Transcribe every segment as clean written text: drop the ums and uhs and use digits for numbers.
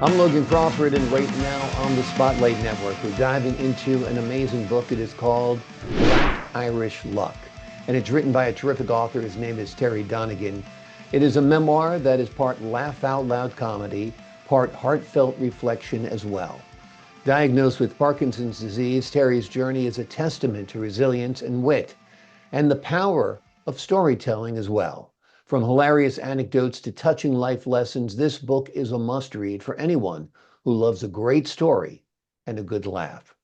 I'm Logan Crawford, and right now on the Spotlight Network, we're diving into an amazing book. It is called Black Irish Luck, and it's written by a terrific author. His name is Terry Donegan. It is a memoir that is part laugh out loud comedy, part heartfelt reflection as well. Diagnosed with Parkinson's disease, Terry's journey is a testament to resilience and wit, and the power of storytelling as well. From hilarious anecdotes to touching life lessons, this book is a must-read for anyone who loves a great story and a good laugh.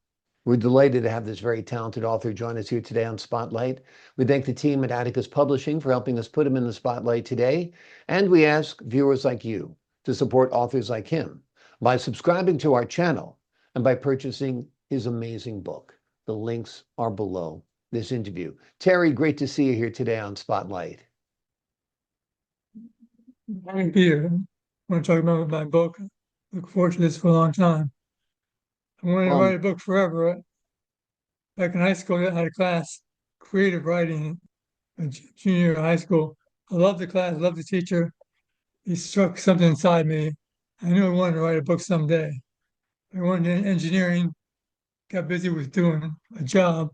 We're delighted to have this very talented author join us here today on Spotlight. We thank the team at Atticus Publishing for helping us put him in the spotlight today, and we ask viewers like you to support authors like him by subscribing to our channel and by purchasing his amazing book. The links are below this interview. Terry, great to see you here today on Spotlight. Happy to be here. I want to talk about my book. Look forward to this for a long time. I wanted to Well, write a book forever. Back in high school, I had a class, creative writing, junior year of high school. I loved the class, loved the teacher. He struck something inside me. I knew I wanted to write a book someday. I went into engineering, got busy with doing a job,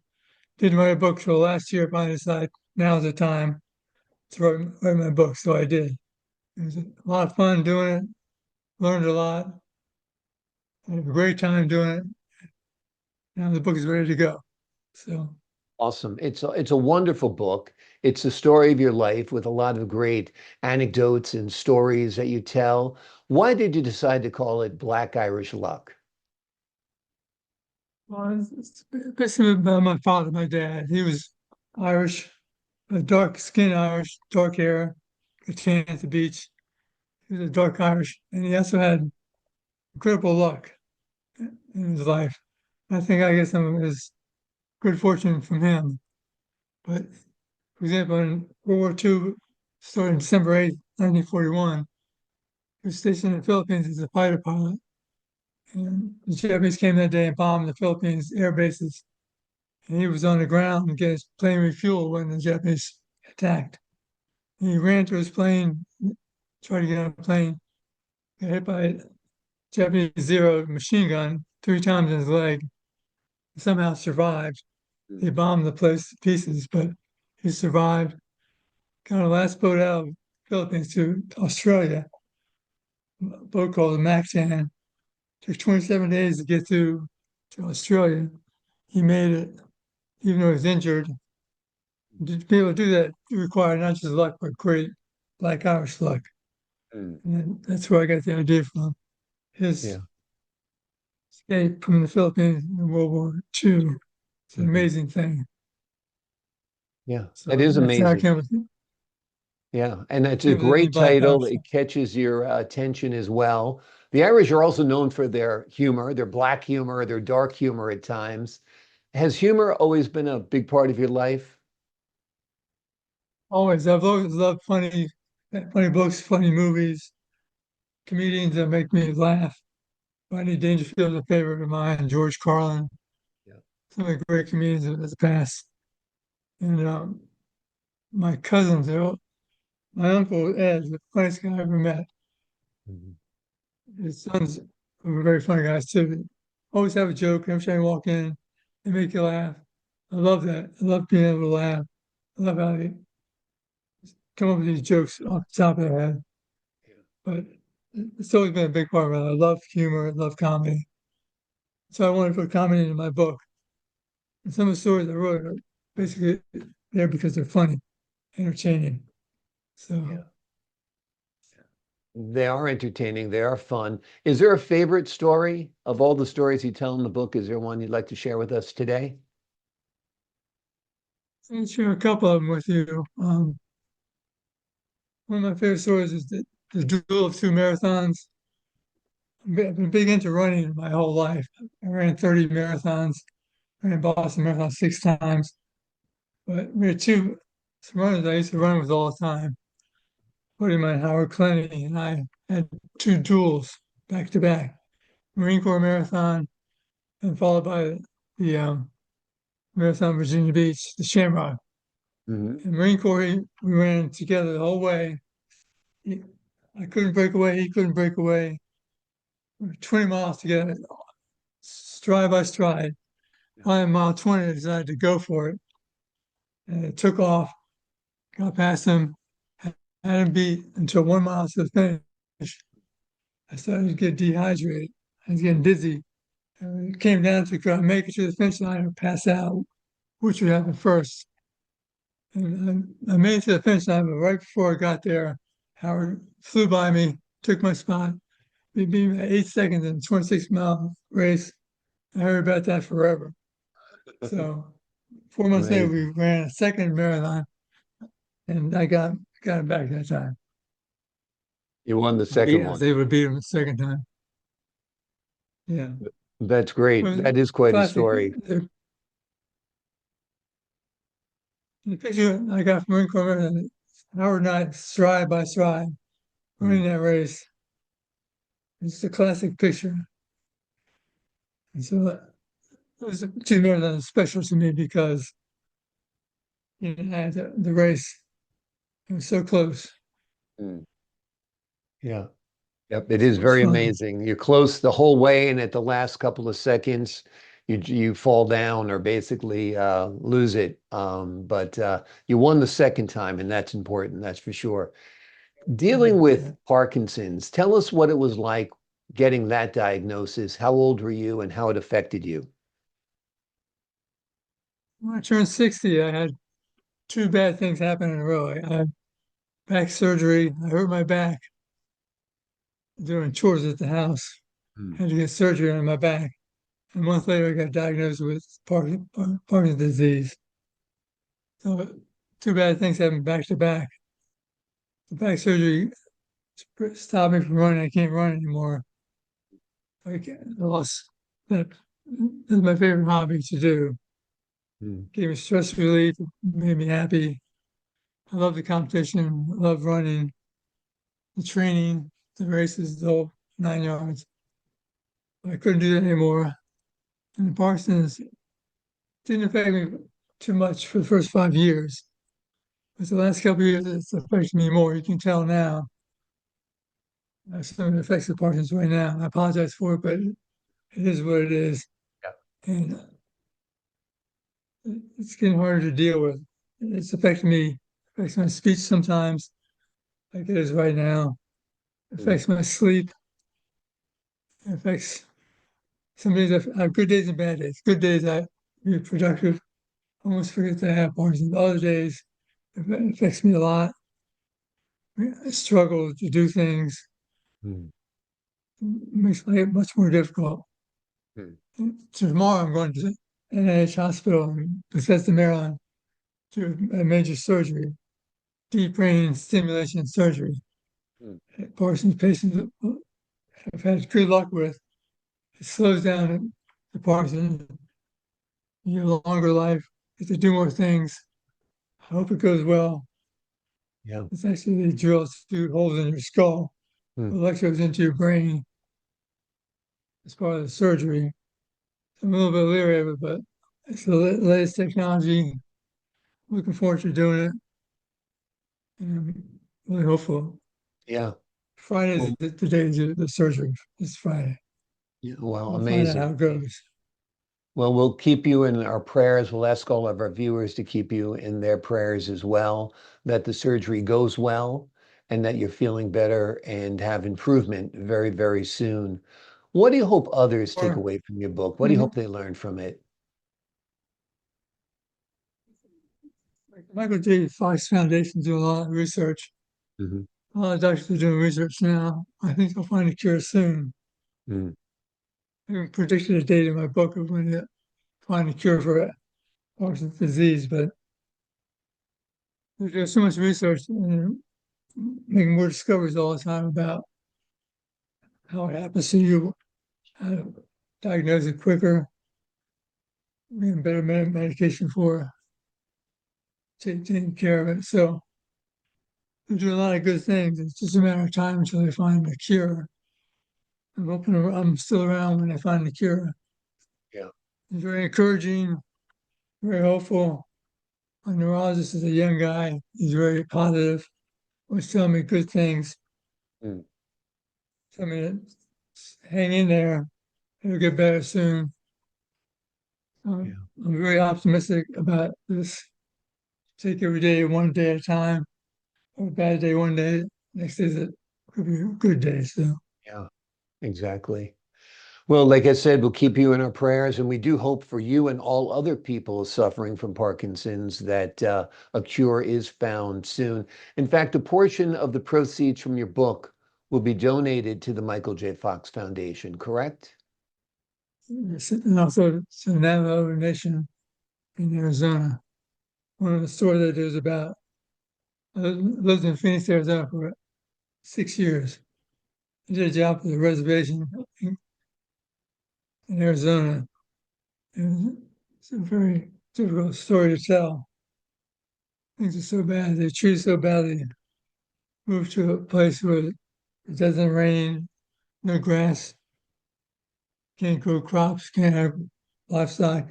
didn't write a book till last year. Finally decided now's the time to write my book, so I did. It was a lot of fun doing it, learned a lot, had a great time doing it. Now the book is ready to go. So awesome. It's a wonderful book. It's the story of your life with a lot of great anecdotes and stories that you tell. Why did you decide to call it Black Irish Luck? well, it's basically about my father, my dad. He was Irish, dark skin Irish, dark hair, a tan at the beach. He was a dark Irish, and he also had incredible luck in his life. I get some of his good fortune from him. But for example, in World War II, starting December 8th, 1941, he was stationed in the Philippines as a fighter pilot. And the Japanese came that day and bombed the Philippines air bases. And he was on the ground and getting his plane refueled when the Japanese attacked. And he ran to his plane, tried to get on a plane, got hit by a Japanese Zero machine gun 3 times in his leg, and somehow survived. They bombed the place to pieces, but he survived. Got on the last boat out of the Philippines to Australia, a boat called the Mactan. Took 27 days to get to Australia. He made it, even though he was injured. To be able to do that required not just luck, but great Black Irish luck. Mm, And that's where I got the idea from. His yeah. escape from the Philippines in World War II. It's an Mhm. amazing thing. Yeah, it So is that's how I amazing. Yeah, and it's a came up with the name great Black title. Irish. It catches your attention as well. The Irish are also known for their humor, their black humor, their dark humor at times. Has humor always been a big part of your life? I've always loved funny books, funny movies, comedians that make me laugh. Rodney Dangerfield's a favorite of mine, George Carlin, Yeah. some of the great comedians of the past. And my cousins, my uncle Ed, the funniest guy I ever met. Mhm. His sons were very funny guys too. Always have a joke every time you walk in. They make you laugh. I love that. I love being able to laugh. I love how they come up with these jokes off the top of their head. But it's always been a big part of it. I love humor. I love comedy. So I wanted to put comedy into my book. And some of the stories I wrote are basically there because they're funny, entertaining. So Yeah. They are entertaining. They are fun. Is there a favorite story of all the stories you tell in the book? Is there one you'd like to share with us today? I'll share a couple of them with you. One of my favorite stories is the Duel of Two Marathons. I've been big into running my whole life. I ran 30 marathons, ran Boston Marathon 6 times. But we had two runners I used to run with all the time. Buddy of mine, Howard Clenny, and I had two duels back to back. Marine Corps Marathon, and followed by the Marathon Virginia Beach, the Shamrock. Hmm. And Marine Corps, we ran together the whole way. He, I couldn't break away. He couldn't break away. 20 miles to get it, stride by stride. By mile 20, I decided to go for it. And it took off, got past him, had him beat until 1 mile to the finish. I started to get dehydrated. I was getting dizzy. And it came down to could I make it to the finish line or pass out, which would happen first. And I made it to the finish line, but right before I got there, Howard flew by me, took my spot. We beat me at 8 seconds in a 26-mile race. I heard about that forever. So 4 months later, we Amazing. ran a second marathon, and I got him back that time. You won the second I was one. able to beat him the second time. Yeah, That's great. but That is quite a classic. story. The picture I got from Marine Corps, Howard and I, stride by stride, Mm. running that race. It's a classic picture. And so it was two marathons special to me because I had the race. It was so close. Mm. Yeah. Yep. It So is it was very fun. amazing. You're close the whole way, and at the last couple of seconds, you fall down or basically lose it. But you won the second time, and that's important. That's for sure. Dealing with Yeah. Parkinson's, tell us what it was like getting that diagnosis. How old were you, and how it affected you? When I turned 60, I had two bad things happen in a row. I had back surgery. I hurt my back doing chores at the house. Mm. Had to get surgery on my back. A month later, I got diagnosed with Parkinson's disease. So two bad things happened back to back. The back surgery stopped me from running. I can't run anymore. I lost that. That's my favorite hobby to do. Mm. Gave me stress relief, made me happy. I love the competition, I love running, the training, the races, the whole 9 yards. I couldn't do that anymore. And the Parsons didn't affect me too much for the first 5 years. But the last couple of years, it's affected me more. You can tell now. Some of the effects of Parsons right now. I apologize for it, but it is what it is. Yeah. And it's getting harder to deal with. It's affecting me, affects my speech sometimes, like it is right now. It Mm. affects my sleep. It affects some days I have good days and bad days. Good days I be productive, almost forget to have Parkinson's. Other days it affects me a lot. I struggle to do things. Mm. It makes life much more difficult. Mm. Tomorrow I'm going to NIH hospital in Bethesda, Maryland, to a major surgery, deep brain stimulation surgery. Mm. Parkinson's patients I've had good luck with. It slows down the Parkinson's. You have a longer life, get to do more things. I hope it goes well. Yeah. It's actually they drill two holes in your skull, Mm. electrodes into your brain as part of the surgery. I'm a little bit leery of it, but it's the latest technology. Looking forward to doing it. And I'm really hopeful. Yeah. Friday is Well, the day to do the surgery. It's Friday. yeah, well, We'll find out how amazing. it goes. Well, we'll keep you in our prayers. We'll ask all of our viewers to keep you in their prayers as well, that the surgery goes well and that you're feeling better and have improvement very, very soon. What do you hope others take Or away from your book? What do you like hope they learn from it? Michael J. Fox Foundation doing a lot of research. Hmm. A lot of doctors are doing research now. I think they'll find a cure soon. Mm. I haven't predicted a date in my book of when they find a cure for Parkinson's disease, but there's so much research and making more discoveries all the time about how it happens to you, how to diagnose it quicker, getting better medication for taking care of it. So they're doing a lot of good things. It's just a matter of time until they find the cure. I'm hoping I'm still around when they find the cure. Yeah. It's very encouraging, very hopeful. My neurologist is a young guy. He's very positive, always telling me good things. Mm. Telling me that hang in there. It'll get better soon. Yeah. I'm very optimistic about this. Take every day one day at a time. A bad day one day, next day it could be a good day. So Yeah, exactly. Well, like I said, we'll keep you in our prayers, and we do hope for you and all other people suffering from Parkinson's that a cure is found soon. In fact, a portion of the proceeds from your book will be donated to the Michael J. Fox Foundation, correct? and also to the Navajo Nation in Arizona. One of the stories I did was about I lived in Phoenix, Arizona for 6 years. I did a job for the reservation in Arizona. It's a very difficult story to tell. Things are so bad. They treat so badly. Moved to a place where it doesn't rain, no grass, can't grow crops, can't have livestock.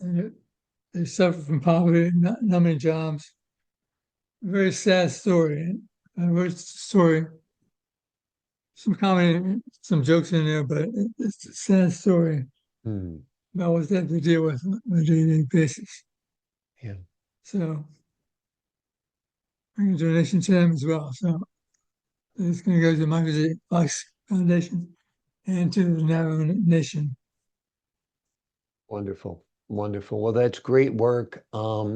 And they suffer from poverty, not many jobs. Very sad story. I wrote the story, some comedy, some jokes in there, but it's a sad story Hmm. about what they have to deal with on a day-to-day basis. Yeah, So bring a donation to them as well. So it's going to go to the Michael J. Fox Foundation and to the Navajo Nation. wonderful. Wonderful. Well, that's great work.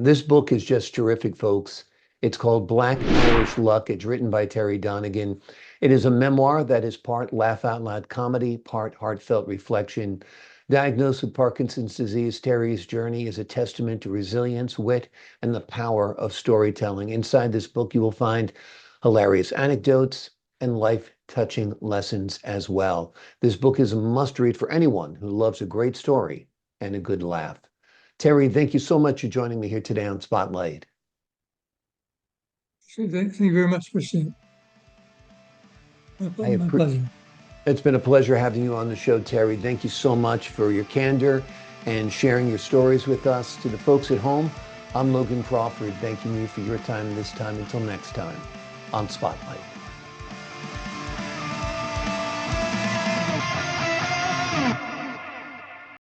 This book is just terrific, folks. It's called Black Irish Luck. It's written by Terry Donegan. It is a memoir that is part laugh out loud comedy, part heartfelt reflection. Diagnosed with Parkinson's disease, Terry's journey is a testament to resilience, wit, and the power of storytelling. Inside this book, you will find hilarious anecdotes and life-touching lessons as well. This book is a must-read for anyone who loves a great story and a good laugh. Terry, thank you so much for joining me here today on Spotlight. So thank you very much, Christine. I My appre pleasure. It's been a pleasure having you on the show, Terry. Thank you so much for your candor and sharing your stories with us. To the folks at home, I'm Logan Crawford, thanking you for your time this time. Until next time on Spotlight.